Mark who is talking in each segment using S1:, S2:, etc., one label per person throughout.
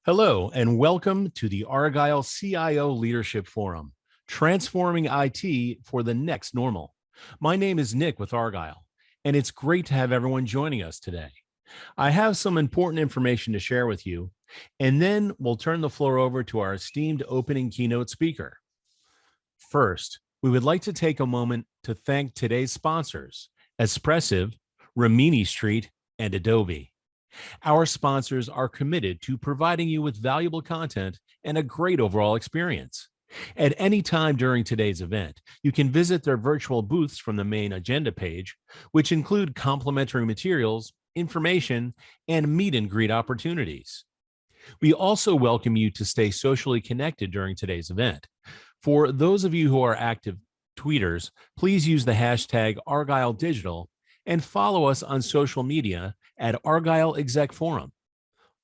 S1: Hello, and welcome to the Argyle CIO Leadership Forum, transforming IT for the next normal. My name is Nick with Argyle, and it's great to have everyone joining us today. I have some important information to share with you, and then we'll turn the floor over to our esteemed opening keynote speaker. First, we would like to take a moment to thank today's sponsors, Espressive, Rimini Street, and Adobe. Our sponsors are committed to providing you with valuable content and a great overall experience. At any time during today's event, you can visit their virtual booths from the main agenda page, which include complimentary materials, information, and meet and greet opportunities. We also welcome you to stay socially connected during today's event. For those of you who are active tweeters, please use the hashtag Argyle Digital and follow us on social media at Argyle Exec Forum.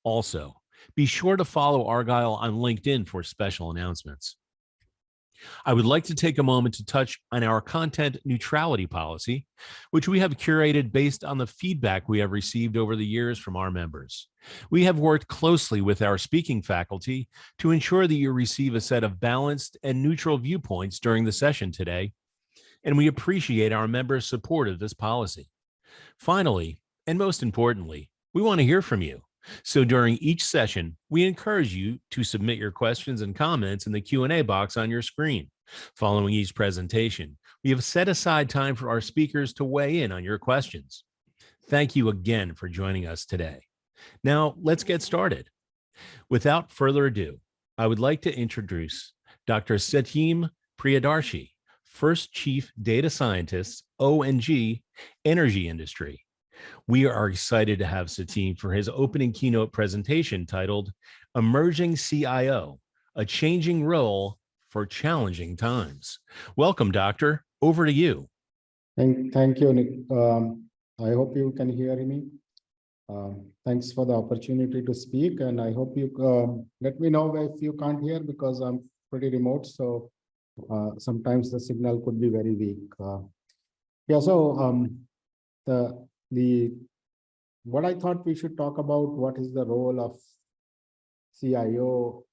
S1: Also, be sure to follow Argyle on LinkedIn for special announcements. I would like to take a moment to touch on our content neutrality policy, which we have curated based on the feedback we have received over the years from our members. We have worked closely with our speaking faculty to ensure that you receive a set of balanced and neutral viewpoints during the session today, and we appreciate our members' support of this policy. Finally, and most importantly, we want to hear from you. So during each session, we encourage you to submit your questions and comments in the Q&A box on your screen. Following each presentation, we have set aside time for our speakers to weigh in on your questions. Thank you again for joining us today. Now, let's get started. Without further ado, I would like to introduce Dr. Satyam Priyadarshi, First Chief Data Scientist, O&G, Energy Industry. We are excited to have Satyam for his opening keynote presentation titled Emerging CIO, a Changing Role for Challenging Times. Welcome, Doctor. Over to you.
S2: Thank you, Nick. I hope you can hear me. Thanks for the opportunity to speak, and I hope you let me know if you can't hear because I'm pretty remote, so sometimes the signal could be very weak. What I thought we should talk about, what is the role of CIO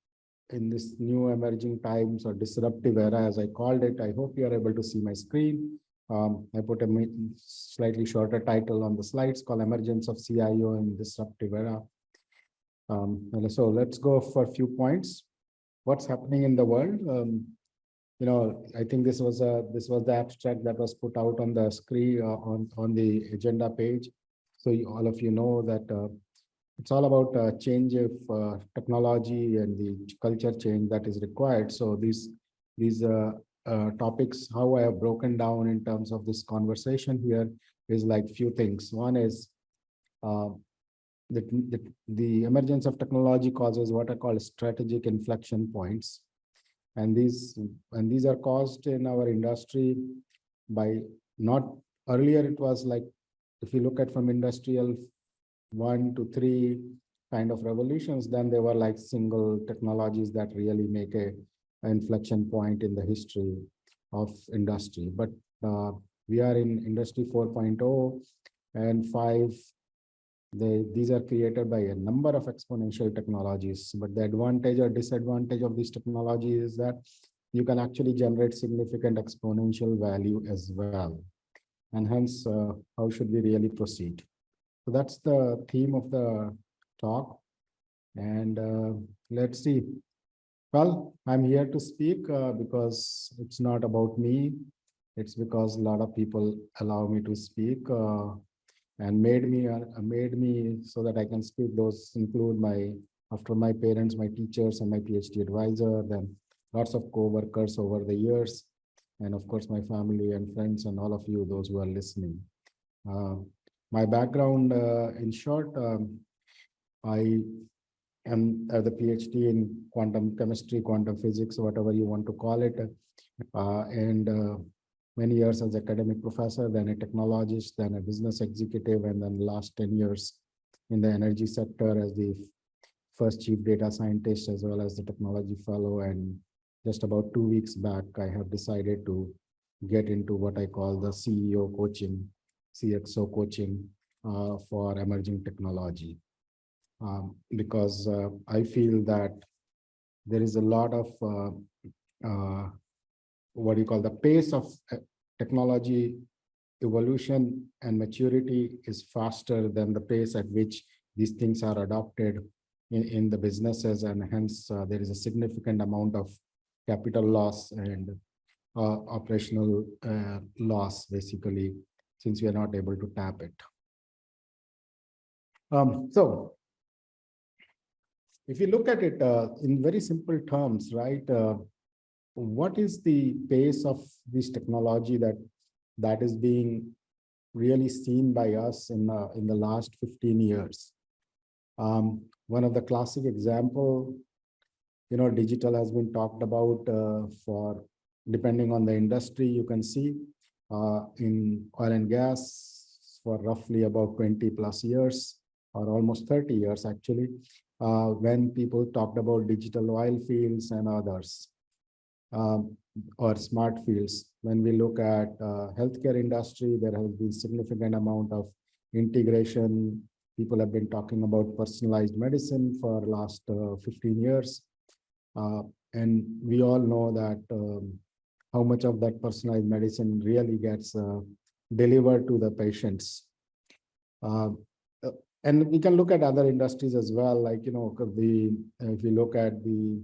S2: in this new emerging times or disruptive era, as I called it. I hope you are able to see my screen. I put a slightly shorter title on the slides called Emergence of CIO in Disruptive Era. So let's go for a few points. What's happening in the world? I think this was the abstract that was put out on the screen on the agenda page. So all of you know that it's all about change of technology and the culture change that is required. So these topics, how I have broken down in terms of this conversation here is like few things. One is the emergence of technology causes what I call strategic inflection points. And these are caused in our industry by not earlier. It was like, if you look at from industrial 1 to 3 kind of revolutions, then they were like single technologies that really make an inflection point in the history of industry. But we are in industry 4.0 and 5. These are created by a number of exponential technologies, but the advantage or disadvantage of this technology is that you can actually generate significant exponential value as well. And hence, how should we really proceed? So that's the theme of the talk. And let's see. Well, I'm here to speak because it's not about me. It's because a lot of people allow me to speak. And made me so that I can speak. Those include after my parents, my teachers, and my PhD advisor, then lots of co-workers over the years, and of course my family and friends and all of you, those who are listening. My background, in short, I am the PhD in quantum chemistry, quantum physics, whatever you want to call it, and many years as academic professor, then a technologist, then a business executive, and then last 10 years in the energy sector as the first chief data scientist, as well as the technology fellow. And just about 2 weeks back, I have decided to get into what I call the CEO coaching, CXO coaching for emerging technology. because I feel that there is a lot of what do you call the pace of technology evolution and maturity is faster than the pace at which these things are adopted in the businesses, and hence there is a significant amount of capital loss and operational loss, basically, since we are not able to tap it. So if you look at it in very simple terms, right, what is the pace of this technology that is being really seen by us in the last 15 years? One of the classic example, digital has been talked about for, depending on the industry, you can see in oil and gas for roughly about 20 plus years, or almost 30 years actually, when people talked about digital oil fields and others, or smart fields. When we look at healthcare industry, there has been significant amount of integration. People have been talking about personalized medicine for last 15 years. And we all know that how much of that personalized medicine really gets delivered to the patients. And we can look at other industries as well, like, if you look at the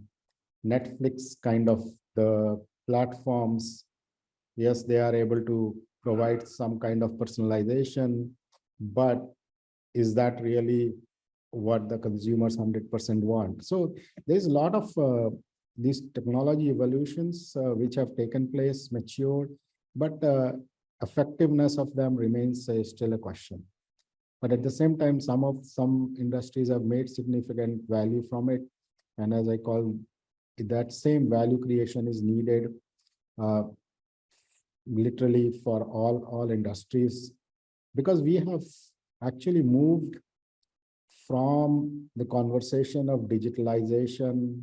S2: Netflix kind of the platforms, yes, they are able to provide some kind of personalization, but is that really what the consumers 100% want? So there's a lot of these technology evolutions which have taken place, matured, but effectiveness of them remains still a question. But at the same time, some industries have made significant value from it, and as I call that same value creation is needed literally for all industries, because we have actually moved from the conversation of digitalization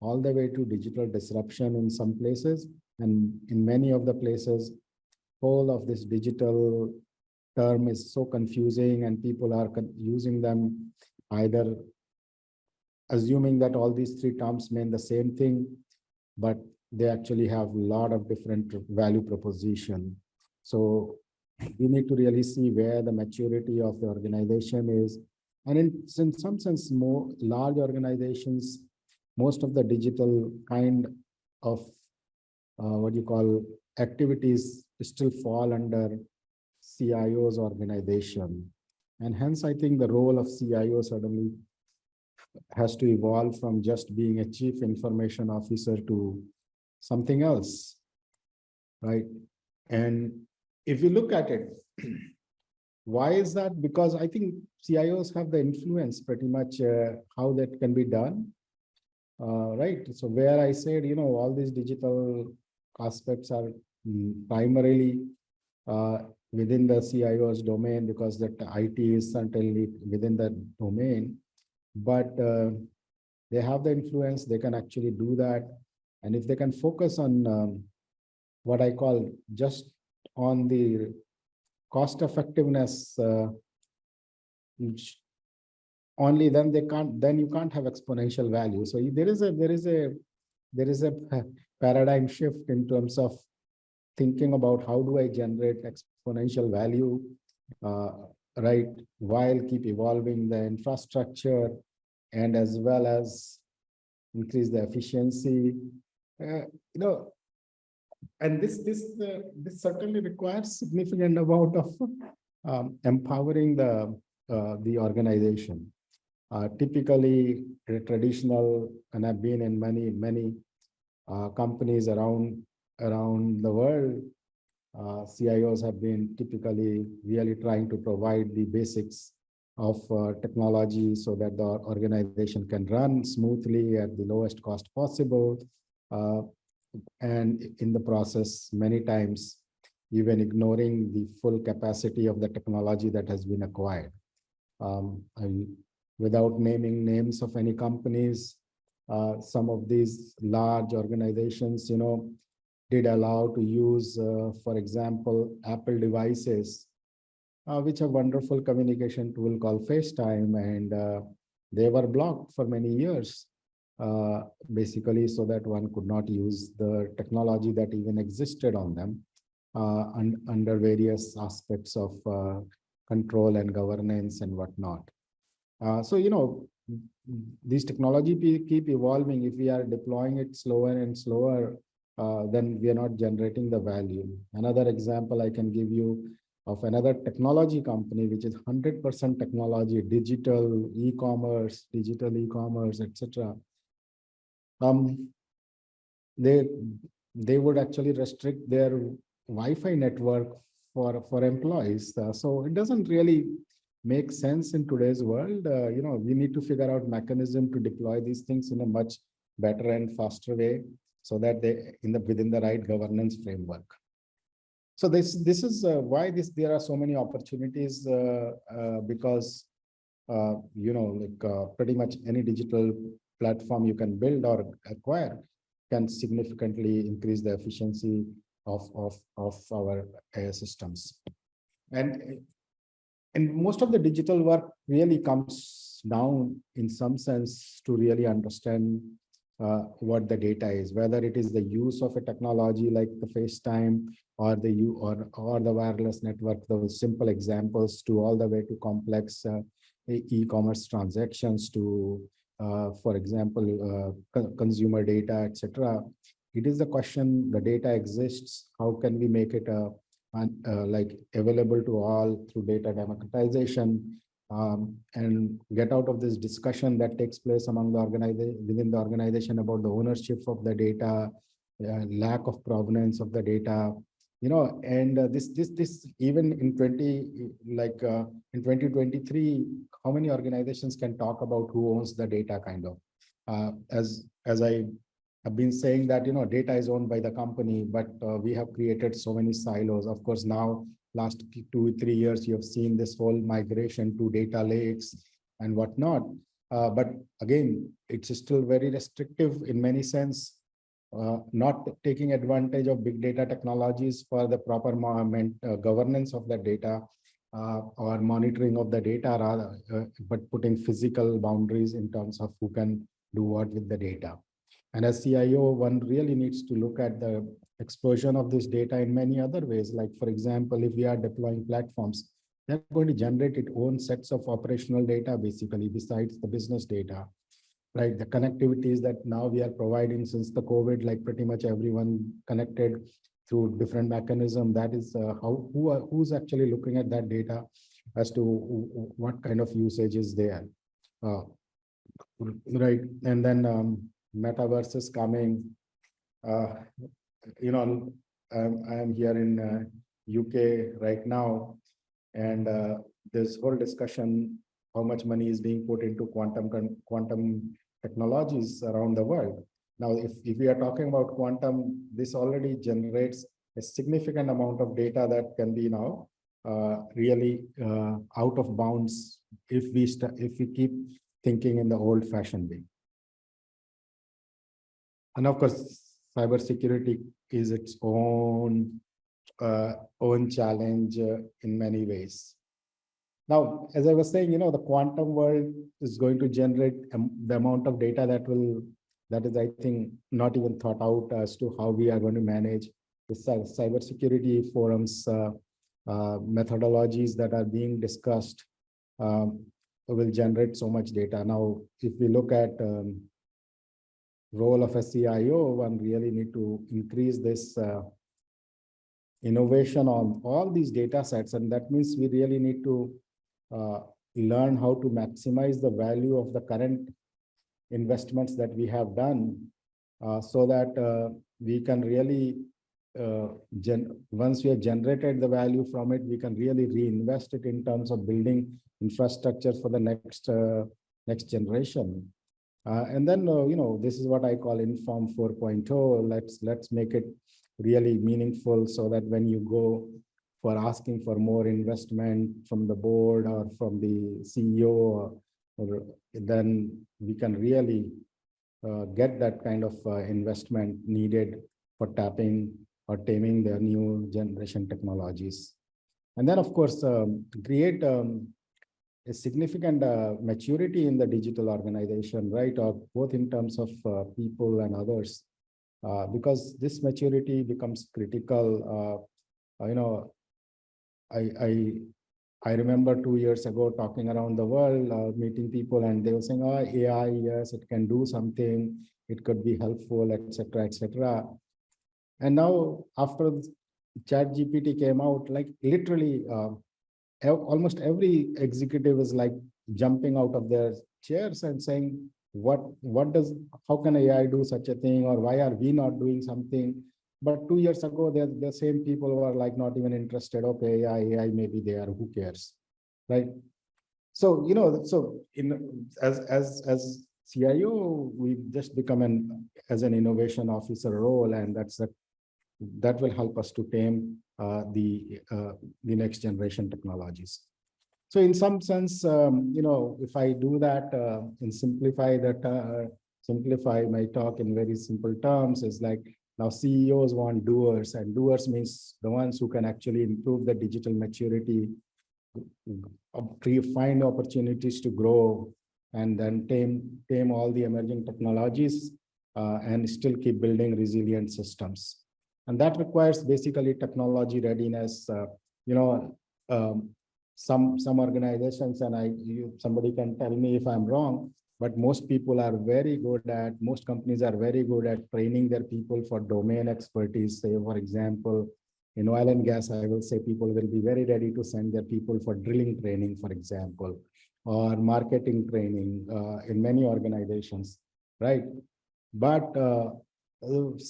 S2: all the way to digital disruption in some places, and in many of the places, whole of this digital term is so confusing, and people are using them either assuming that all these three terms mean the same thing, but they actually have a lot of different value proposition. So we need to really see where the maturity of the organization is. And in some sense, more large organizations, most of the digital kind of what you call activities still fall under CIO's organization. And hence, I think the role of CIO suddenly has to evolve from just being a chief information officer to something else, right? And if you look at it, why is that? Because I think CIOs have the influence pretty much how that can be done, right? So where I said, all these digital aspects are primarily within the CIO's domain, because that IT is certainly within the domain, but they have the influence, they can actually do that. And if they can focus on what I call just on the cost effectiveness, only then you can't have exponential value. So there is a paradigm shift in terms of thinking about how do I generate exponential value, right, while keep evolving the infrastructure and as well as increase the efficiency, and this certainly requires significant amount of empowering the organization. Typically, traditional, and I've been in many companies around the world, CIOs have been typically really trying to provide the basics of technology so that the organization can run smoothly at the lowest cost possible. And in the process, many times, even ignoring the full capacity of the technology that has been acquired. Without naming names of any companies, some of these large organizations, did allow to use, for example, Apple devices, which are wonderful communication tool called FaceTime, and they were blocked for many years, basically so that one could not use the technology that even existed on them under various aspects of control and governance and whatnot. So, these technology keep evolving. If we are deploying it slower and slower, then we are not generating the value. Another example I can give you of another technology company, which is 100% technology, digital e-commerce, etc. They would actually restrict their Wi-Fi network for employees. So it doesn't really make sense in today's world. We need to figure out mechanism to deploy these things in a much better and faster way, so that they within the right governance framework. So this is why there are so many opportunities, because pretty much any digital platform you can build or acquire can significantly increase the efficiency of our systems. And most of the digital work really comes down in some sense to really understand what the data is, whether it is the use of a technology like the FaceTime or the wireless network, those simple examples, to all the way to complex e-commerce transactions, to for example consumer data, etc. It is the question: the data exists, how can we make it like available to all through data democratization, and get out of this discussion that takes place among the within the organization about the ownership of the data, lack of provenance of the data, and this even in 2023, how many organizations can talk about who owns the data, kind of, as I have been saying that data is owned by the company, but we have created so many silos. Of course, now last 2-3 years you have seen this whole migration to data lakes and whatnot, but again, it's still very restrictive in many sense, not taking advantage of big data technologies for the proper governance of the data, or monitoring of the data, rather, but putting physical boundaries in terms of who can do what with the data. And as CIO, one really needs to look at the explosion of this data in many other ways. Like, for example, if we are deploying platforms, they're going to generate its own sets of operational data, basically, besides the business data. Right, the connectivities that now we are providing since the COVID, like pretty much everyone connected through different mechanism. That is who's actually looking at that data as to what kind of usage is there, right? And then metaverse is coming. I'm here in UK right now, and this whole discussion, how much money is being put into quantum technologies around the world. Now, if we are talking about quantum, this already generates a significant amount of data that can be now really out of bounds if we keep thinking in the old-fashioned way. And of course, cybersecurity is its own challenge in many ways. Now, as I was saying, the quantum world is going to generate the amount of data that is, I think, not even thought out as to how we are going to manage the cybersecurity forums, methodologies that are being discussed will generate so much data. Now, if we look at role of a CIO, one really need to increase this innovation on all these data sets, and that means we really need to learn how to maximize the value of the current investments that we have done, so that we can really, once we have generated the value from it, we can really reinvest it in terms of building infrastructure for the next generation. And then, this is what I call Inform 4.0. Let's make it really meaningful, so that when you go for asking for more investment from the board or from the CEO, then we can really get that kind of investment needed for tapping or taming the new generation technologies. And then, of course, create a a significant maturity in the digital organization, right? Or both in terms of people and others, because this maturity becomes critical. You know, I I remember 2 years ago talking around the world, meeting people, and they were saying, "Oh, AI, yes, it can do something. It could be helpful, etc., etc." And now, after Chat GPT came out, like literally, almost every executive is like jumping out of their chairs and saying, "What does? How can AI do such a thing? Or why are we not doing something?" But 2 years ago, the same people were like not even interested. Okay, AI maybe they are. Who cares, right? So so as CIO, we just become an innovation officer role, and that will help us to tame the next generation technologies. So in some sense, if I do that and simplify my talk in very simple terms, is like now CEOs want doers, and doers means the ones who can actually improve the digital maturity, find opportunities to grow, and then tame all the emerging technologies, and still keep building resilient systems. And that requires basically technology readiness. Um, some organizations, and somebody can tell me if I'm wrong, but most companies are very good at training their people for domain expertise. Say, for example, in oil and gas, I will say people will be very ready to send their people for drilling training, for example, or marketing training in many organizations, right? But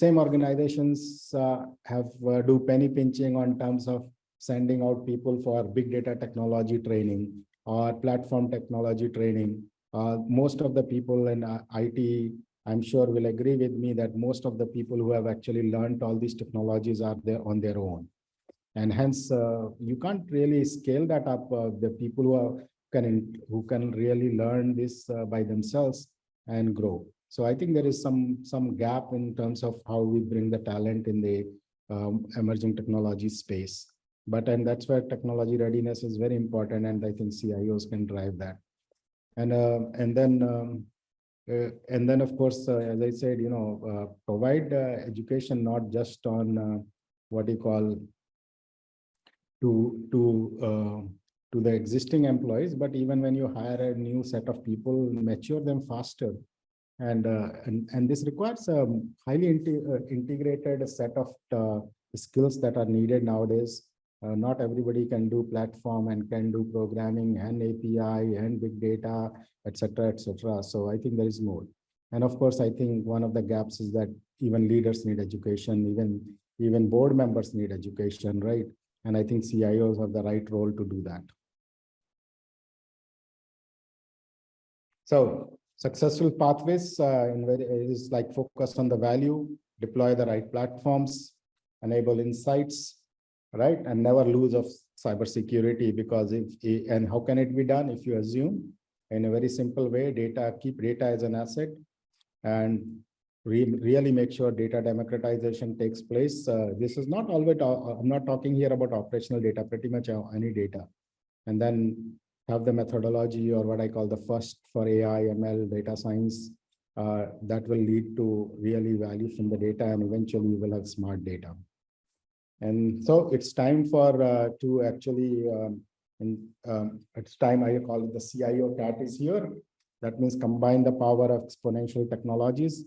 S2: same organizations do penny pinching on terms of sending out people for big data technology training or platform technology training. Most of the people in IT, I'm sure, will agree with me that most of the people who have actually learned all these technologies are there on their own. And hence, you can't really scale that up. The people who can really learn this by themselves and grow. So I think there is some gap in terms of how we bring the talent in the emerging technology space. And that's where technology readiness is very important, and I think CIOs can drive that. And then of course, as I said, provide education not just on what you call to the existing employees, but even when you hire a new set of people, mature them faster. And this requires a highly integrated set of skills that are needed nowadays. Not everybody can do platform and can do programming and API and big data, etc., etc. So I think there is more. And of course, I think one of the gaps is that even leaders need education, even board members need education, right? And I think CIOs have the right role to do that. So successful pathways is like focus on the value, deploy the right platforms, enable insights, right? And never lose of cybersecurity, because and how can it be done? If you assume in a very simple way, keep data as an asset, and really make sure data democratization takes place. This is not always, I'm not talking here about operational data, pretty much any data. And then have the methodology, or what I call the first for AI, ML, data science, that will lead to really value from the data, and eventually you will have smart data. And so it's time for to actually, it's time, I call it the CIO cat is here. That means combine the power of exponential technologies,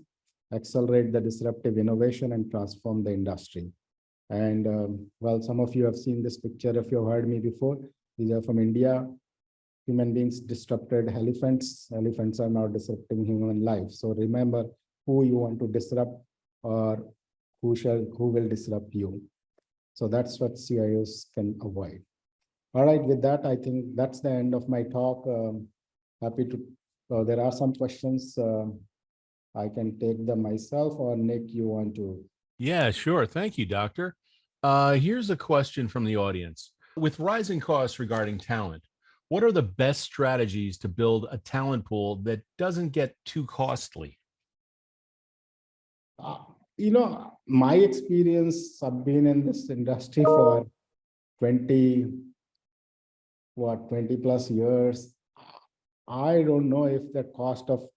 S2: accelerate the disruptive innovation, and transform the industry. And well, some of you have seen this picture if you've heard me before. These are from India. Human beings disrupted elephants. Elephants are now disrupting human life. So remember who you want to disrupt, or who will disrupt you. So that's what CIOs can avoid. All right, with that, I think that's the end of my talk. Happy to, there are some questions. I can take them myself, or Nick, you want to?
S1: Yeah, sure. Thank you, Doctor. Here's a question from the audience. With rising costs regarding talent, what are the best strategies to build a talent pool that doesn't get too costly?
S2: My experience, I've been in this industry for 20 plus years. I don't know if the cost of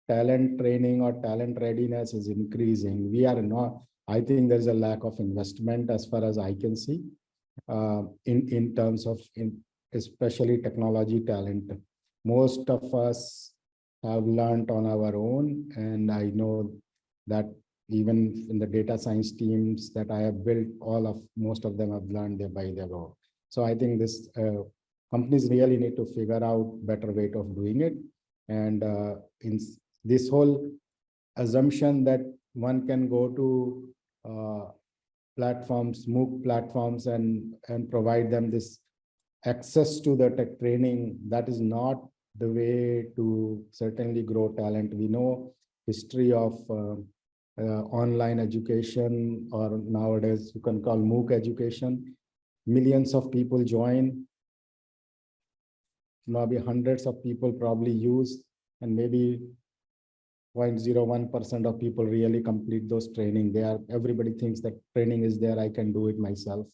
S2: talent training or talent readiness is increasing. We are not, I think there's a lack of investment as far as I can see, in terms of, especially technology talent. Most of us have learned on our own, and I know that even in the data science teams that I have built, most of them have learned by their own. So I think this companies really need to figure out better way of doing it. And in this whole assumption that one can go to platforms, MOOC platforms, and provide them this access to the tech training, that is not the way to certainly grow talent. We know history of online education, or nowadays you can call MOOC education. Millions of people join, maybe hundreds of people probably use, and maybe 0.01% of people really complete those training. Everybody thinks that training is there, I can do it myself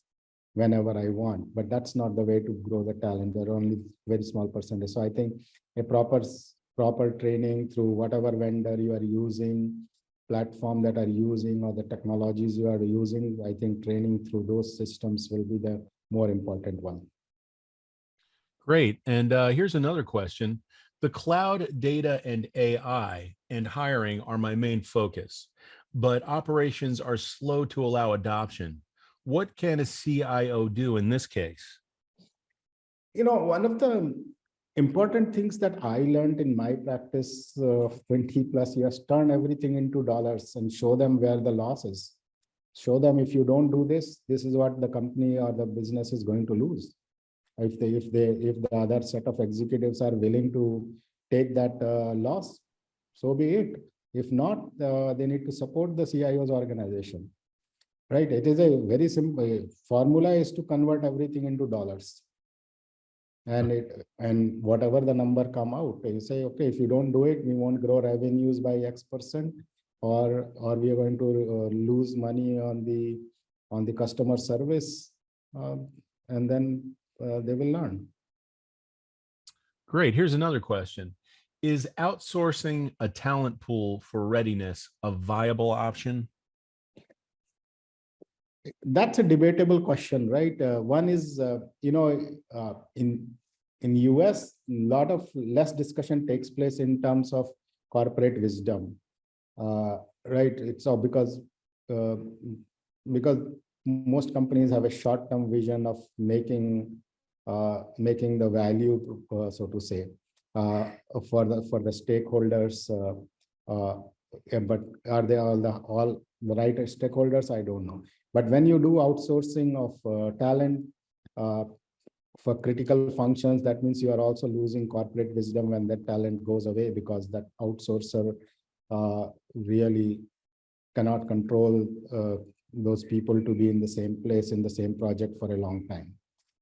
S2: whenever I want, but that's not the way to grow the talent. There are only very small percentage. So I think a proper training through whatever vendor you are using, platform that are using, or the technologies you are using, I think training through those systems will be the more important one.
S1: Great. And here's another question. The cloud, data, and AI and hiring are my main focus, but operations are slow to allow adoption. What can a CIO do in this case?
S2: One of the important things that I learned in my practice of 20 plus years, turn everything into dollars and show them where the loss is. Show them, if you don't do this, this is what the company or the business is going to lose. If the other set of executives are willing to take that loss, so be it. If not, they need to support the CIO's organization. Right? It is a very simple formula, is to convert everything into dollars. And whatever the number come out, you say, okay, if you don't do it, we won't grow revenues by X%, or we are going to lose money on the customer service, and then they will learn.
S1: Great. Here's another question. Is outsourcing a talent pool for readiness a viable option?
S2: That's a debatable question, right? One is, in US, a lot of less discussion takes place in terms of corporate wisdom, right? It's all because most companies have a short-term vision of making the value, so to say, for the stakeholders. But are they all the right stakeholders? I don't know. But when you do outsourcing of talent for critical functions, that means you are also losing corporate wisdom when that talent goes away, because that outsourcer really cannot control those people to be in the same place, in the same project for a long time.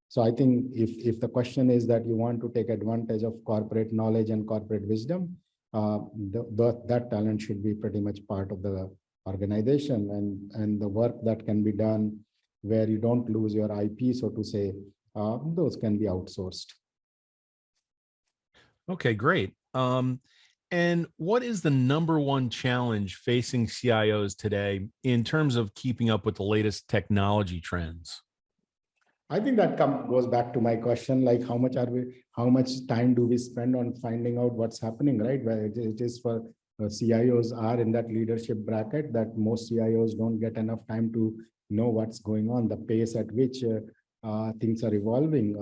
S2: So I think if the question is that you want to take advantage of corporate knowledge and corporate wisdom, that talent should be pretty much part of the organization, and the work that can be done where you don't lose your IP, so to say, those can be outsourced.
S1: Okay, great. And what is the #1 challenge facing CIOs today in terms of keeping up with the latest technology trends?
S2: I think that goes back to my question, like how much time do we spend on finding out what's happening, right? Where it is for CIOs are in that leadership bracket that most CIOs don't get enough time to know what's going on, the pace at which things are evolving.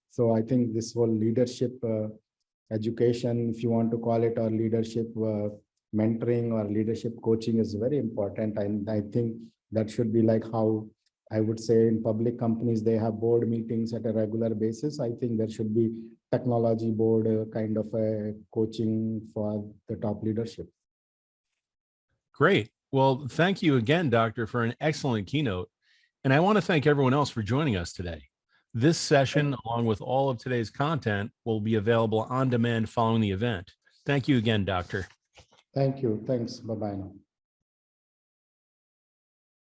S2: So I think this whole leadership education, if you want to call it, or leadership mentoring or leadership coaching is very important. And I think that should be like how I would say in public companies, they have board meetings at a regular basis. I think there should be technology board kind of a coaching for the top leadership.
S1: Great. Well, thank you again, Doctor, for an excellent keynote. And I want to thank everyone else for joining us today. This session, along with all of today's content, will be available on demand following the event. Thank you again, Doctor.
S2: Thank you. Thanks. Bye-bye now.